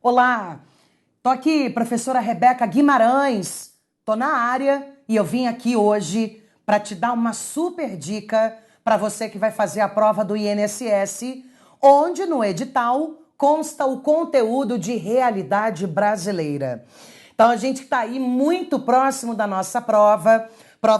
Olá, tô aqui, professora Rebeca Guimarães, tô na área e eu vim aqui hoje para te dar uma super dica para você que vai fazer a prova do INSS, onde no edital consta o conteúdo de realidade brasileira. Então a gente está aí muito próximo da nossa prova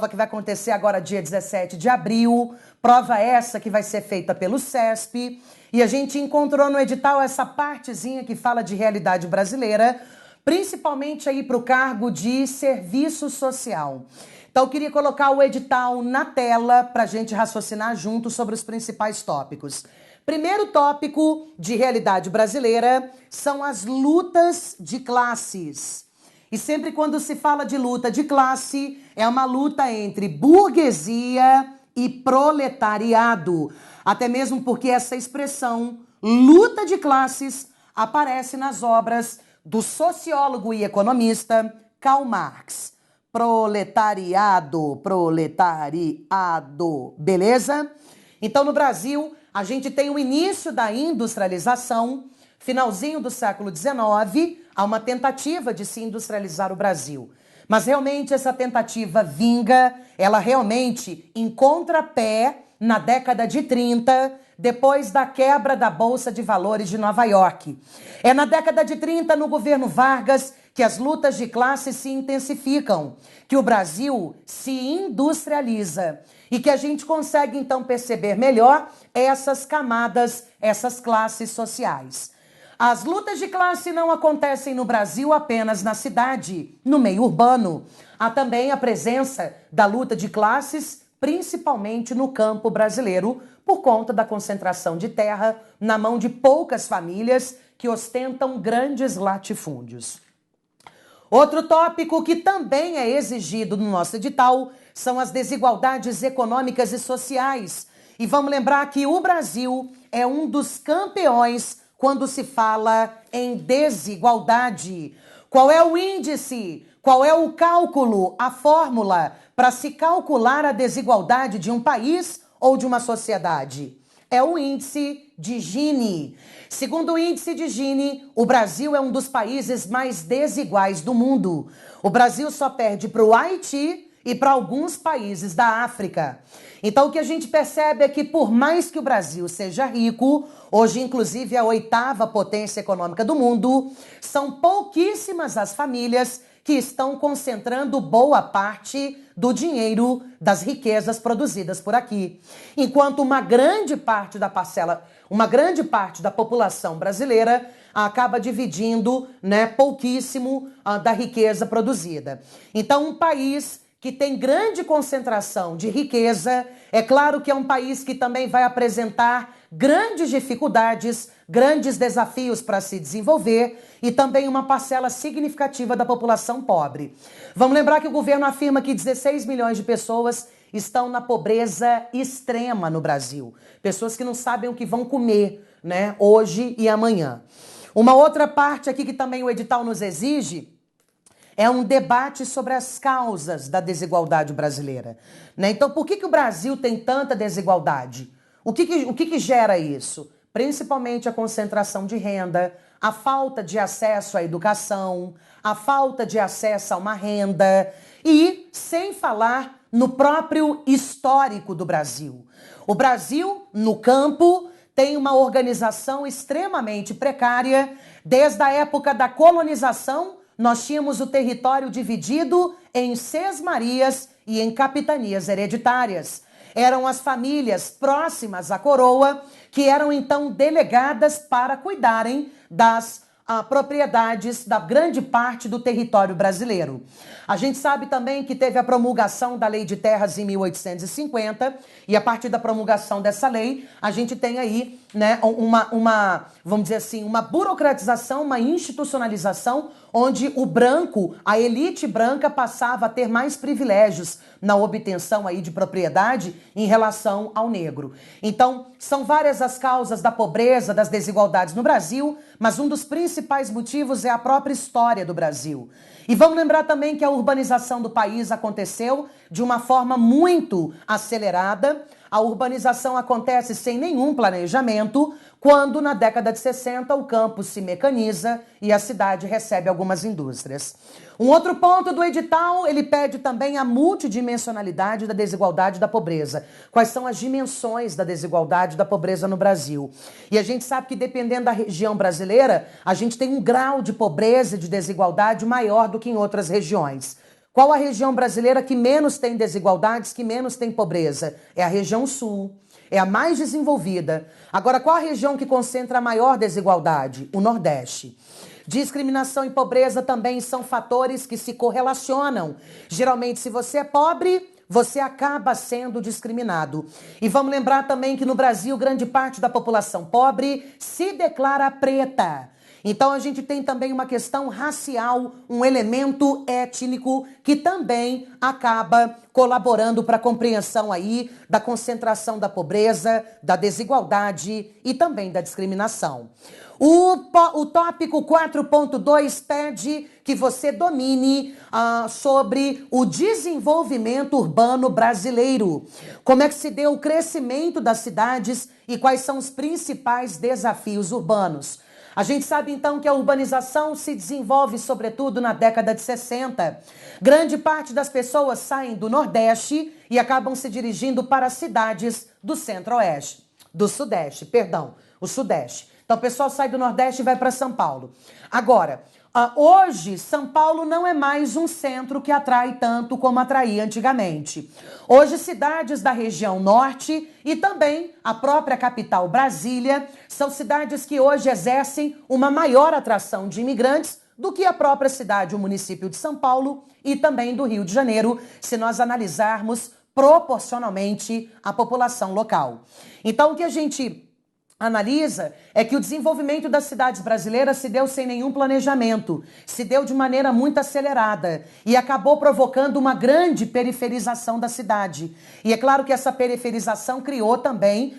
que vai acontecer agora dia 17 de abril, prova essa que vai ser feita pelo CESP, e a gente encontrou no edital essa partezinha que fala de realidade brasileira, principalmente aí para o cargo de serviço social. Então eu queria colocar o edital na tela para a gente raciocinar junto sobre os principais tópicos. Primeiro tópico de realidade brasileira são as lutas de classes. E sempre quando se fala de luta de classe, é uma luta entre burguesia e proletariado. Até mesmo porque essa expressão, luta de classes, aparece nas obras do sociólogo e economista Karl Marx. Proletariado, proletariado, beleza? Então no Brasil, a gente tem o início da industrialização, finalzinho do século XIX, há uma tentativa de se industrializar o Brasil. Mas realmente essa tentativa vinga, ela realmente encontra pé na década de 30, depois da quebra da Bolsa de Valores de Nova York. É na década de 30, no governo Vargas, que as lutas de classe se intensificam, que o Brasil se industrializa e que a gente consegue então perceber melhor essas camadas, essas classes sociais. As lutas de classe não acontecem no Brasil apenas na cidade, no meio urbano. Há também a presença da luta de classes, principalmente no campo brasileiro, por conta da concentração de terra na mão de poucas famílias que ostentam grandes latifúndios. Outro tópico que também é exigido no nosso edital são as desigualdades econômicas e sociais. E vamos lembrar que o Brasil é um dos campeões quando se fala em desigualdade. Qual é o índice? Qual é o cálculo, a fórmula para se calcular a desigualdade de um país ou de uma sociedade? É o índice de Gini. Segundo o índice de Gini, o Brasil é um dos países mais desiguais do mundo. O Brasil só perde para o Haiti e para alguns países da África. Então o que a gente percebe é que por mais que o Brasil seja rico, hoje inclusive é a 8ª potência econômica do mundo, são pouquíssimas as famílias que estão concentrando boa parte do dinheiro das riquezas produzidas por aqui. Enquanto uma grande parte da população brasileira acaba dividindo, pouquíssimo da riqueza produzida. Então um país que tem grande concentração de riqueza, é claro que é um país que também vai apresentar grandes dificuldades, grandes desafios para se desenvolver e também uma parcela significativa da população pobre. Vamos lembrar que o governo afirma que 16 milhões de pessoas estão na pobreza extrema no Brasil. Pessoas que não sabem o que vão comer, hoje e amanhã. Uma outra parte aqui que também o edital nos exige é um debate sobre as causas da desigualdade brasileira. Então, por que o Brasil tem tanta desigualdade? O que gera isso? Principalmente a concentração de renda, a falta de acesso à educação, a falta de acesso a uma renda e, sem falar no próprio histórico do Brasil. O Brasil, no campo, tem uma organização extremamente precária. Desde a época da colonização, nós tínhamos o território dividido em sesmarias e em capitanias hereditárias. Eram as famílias próximas à coroa que eram então delegadas para cuidarem das propriedades da grande parte do território brasileiro. A gente sabe também que teve a promulgação da Lei de Terras em 1850 e a partir da promulgação dessa lei, a gente tem aí, vamos dizer assim, uma burocratização, uma institucionalização onde o branco, a elite branca passava a ter mais privilégios na obtenção aí de propriedade em relação ao negro. Então, são várias as causas da pobreza, das desigualdades no Brasil, mas um dos principais motivos é a própria história do Brasil. E vamos lembrar também que a urbanização do país aconteceu de uma forma muito acelerada. a urbanização acontece sem nenhum planejamento, quando na década de 60 o campo se mecaniza e a cidade recebe algumas indústrias. Um outro ponto do edital, ele pede também a multidimensionalidade da desigualdade e da pobreza. Quais são as dimensões da desigualdade e da pobreza no Brasil? E a gente sabe que dependendo da região brasileira, a gente tem um grau de pobreza e de desigualdade maior do que em outras regiões. Qual a região brasileira que menos tem desigualdades, que menos tem pobreza? É a região sul. É a mais desenvolvida. Agora, qual a região que concentra a maior desigualdade? O Nordeste. Discriminação e pobreza também são fatores que se correlacionam. Geralmente, se você é pobre, você acaba sendo discriminado. E vamos lembrar também que no Brasil, grande parte da população pobre se declara preta. Então a gente tem também uma questão racial, um elemento étnico que também acaba colaborando para a compreensão aí da concentração da pobreza, da desigualdade e também da discriminação. O tópico 4.2 pede que você domine sobre o desenvolvimento urbano brasileiro. Como é que se deu o crescimento das cidades e quais são os principais desafios urbanos. A gente sabe então que a urbanização se desenvolve sobretudo na década de 60. Grande parte das pessoas saem do Nordeste e acabam se dirigindo para as cidades do Centro-Oeste, do Sudeste, perdão, o Sudeste. Então o pessoal sai do Nordeste e vai para São Paulo. Agora, hoje São Paulo não é mais um centro que atrai tanto como atraía antigamente. Hoje cidades da região norte e também a própria capital Brasília são cidades que hoje exercem uma maior atração de imigrantes do que a própria cidade, o município de São Paulo e também do Rio de Janeiro, se nós analisarmos proporcionalmente a população local. Então o que a gente analisa é que o desenvolvimento das cidades brasileiras se deu sem nenhum planejamento, se deu de maneira muito acelerada e acabou provocando uma grande periferização da cidade. E é claro que essa periferização criou também,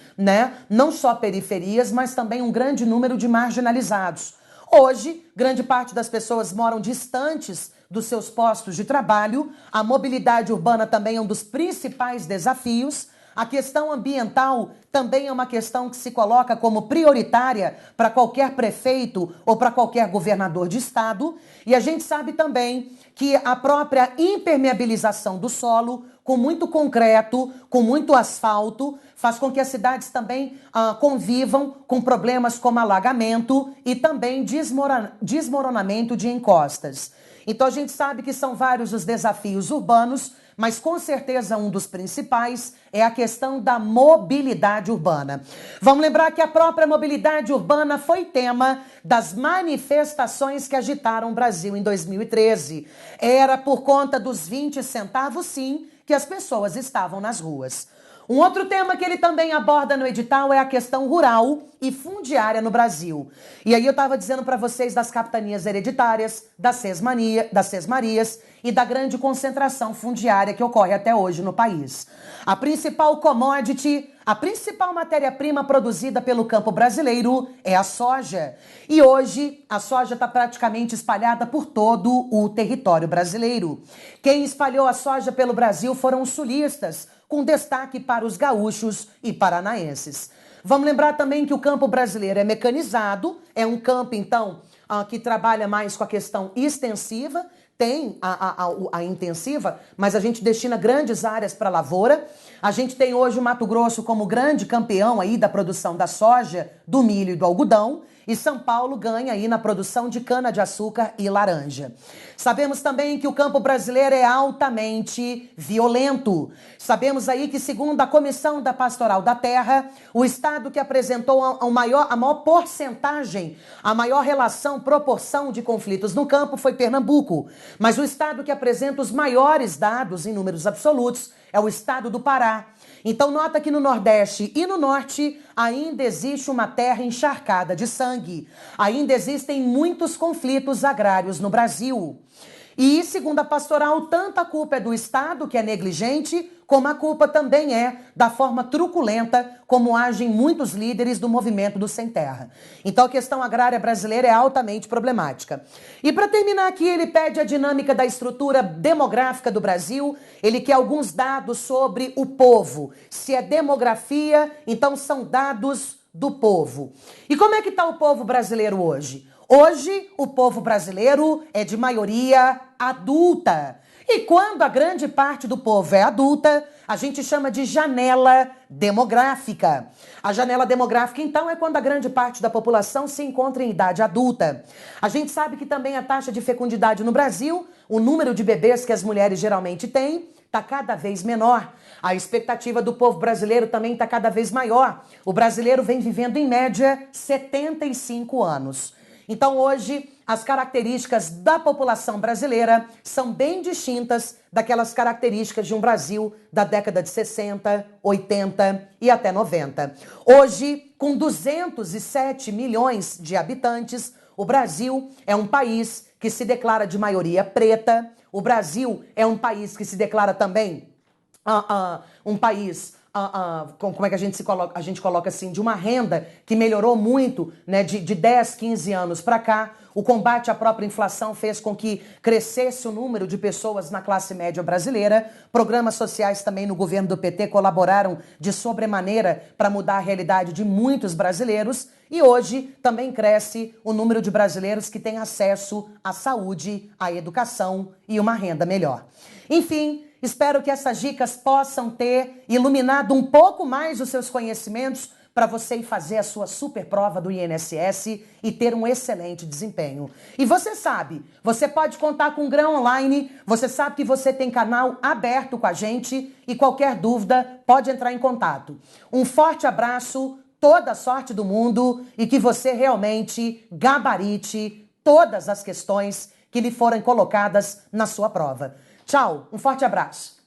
não só periferias, mas também um grande número de marginalizados. Hoje, grande parte das pessoas moram distantes dos seus postos de trabalho, a mobilidade urbana também é um dos principais desafios. A questão ambiental também é uma questão que se coloca como prioritária para qualquer prefeito ou para qualquer governador de estado. E a gente sabe também que a própria impermeabilização do solo, com muito concreto, com muito asfalto, faz com que as cidades também convivam com problemas como alagamento e também desmoronamento de encostas. Então a gente sabe que são vários os desafios urbanos, mas com certeza um dos principais é a questão da mobilidade urbana. Vamos lembrar que a própria mobilidade urbana foi tema das manifestações que agitaram o Brasil em 2013. Era por conta dos 20 centavos, sim, que as pessoas estavam nas ruas. Um outro tema que ele também aborda no edital é a questão rural e fundiária no Brasil. E aí eu estava dizendo para vocês das capitanias hereditárias, das sesmarias e da grande concentração fundiária que ocorre até hoje no país. A principal commodity, a principal matéria-prima produzida pelo campo brasileiro é a soja. E hoje a soja está praticamente espalhada por todo o território brasileiro. Quem espalhou a soja pelo Brasil foram os sulistas, com destaque para os gaúchos e paranaenses. Vamos lembrar também que o campo brasileiro é mecanizado, é um campo, então, que trabalha mais com a questão extensiva, tem a intensiva, mas a gente destina grandes áreas para a lavoura. A gente tem hoje o Mato Grosso como grande campeão aí da produção da soja, do milho e do algodão. E São Paulo ganha aí na produção de cana-de-açúcar e laranja. Sabemos também que o campo brasileiro é altamente violento. Sabemos aí que, segundo a Comissão da Pastoral da Terra, o estado que apresentou a maior porcentagem, a maior proporção de conflitos no campo foi Pernambuco. Mas o estado que apresenta os maiores dados em números absolutos é o estado do Pará. Então nota que no Nordeste e no Norte ainda existe uma terra encharcada de sangue. Ainda existem muitos conflitos agrários no Brasil. E, segundo a pastoral, tanto a culpa é do Estado, que é negligente, como a culpa também é da forma truculenta como agem muitos líderes do movimento do Sem Terra. Então a questão agrária brasileira é altamente problemática. E para terminar aqui, ele pede a dinâmica da estrutura demográfica do Brasil, ele quer alguns dados sobre o povo. Se é demografia, então são dados do povo. E como é que está o povo brasileiro hoje? Hoje, o povo brasileiro é de maioria adulta. E quando a grande parte do povo é adulta, a gente chama de janela demográfica. A janela demográfica, então, é quando a grande parte da população se encontra em idade adulta. A gente sabe que também a taxa de fecundidade no Brasil, o número de bebês que as mulheres geralmente têm, está cada vez menor. A expectativa do povo brasileiro também está cada vez maior. O brasileiro vem vivendo, em média, 75 anos. Então, hoje, as características da população brasileira são bem distintas daquelas características de um Brasil da década de 60, 80 e até 90. Hoje, com 207 milhões de habitantes, o Brasil é um país que se declara de maioria preta. O Brasil é um país que se declara também um país... como é que a gente coloca assim, de uma renda que melhorou muito, né, de 10, 15 anos para cá. O combate à própria inflação fez com que crescesse o número de pessoas na classe média brasileira. Programas sociais também no governo do PT colaboraram de sobremaneira para mudar a realidade de muitos brasileiros. E hoje também cresce o número de brasileiros que têm acesso à saúde, à educação e uma renda melhor. Enfim, espero que essas dicas possam ter iluminado um pouco mais os seus conhecimentos para você ir fazer a sua super prova do INSS e ter um excelente desempenho. E você sabe, você pode contar com o Grão Online, você sabe que você tem canal aberto com a gente e qualquer dúvida pode entrar em contato. Um forte abraço, toda a sorte do mundo e que você realmente gabarite todas as questões que lhe forem colocadas na sua prova. Tchau, um forte abraço.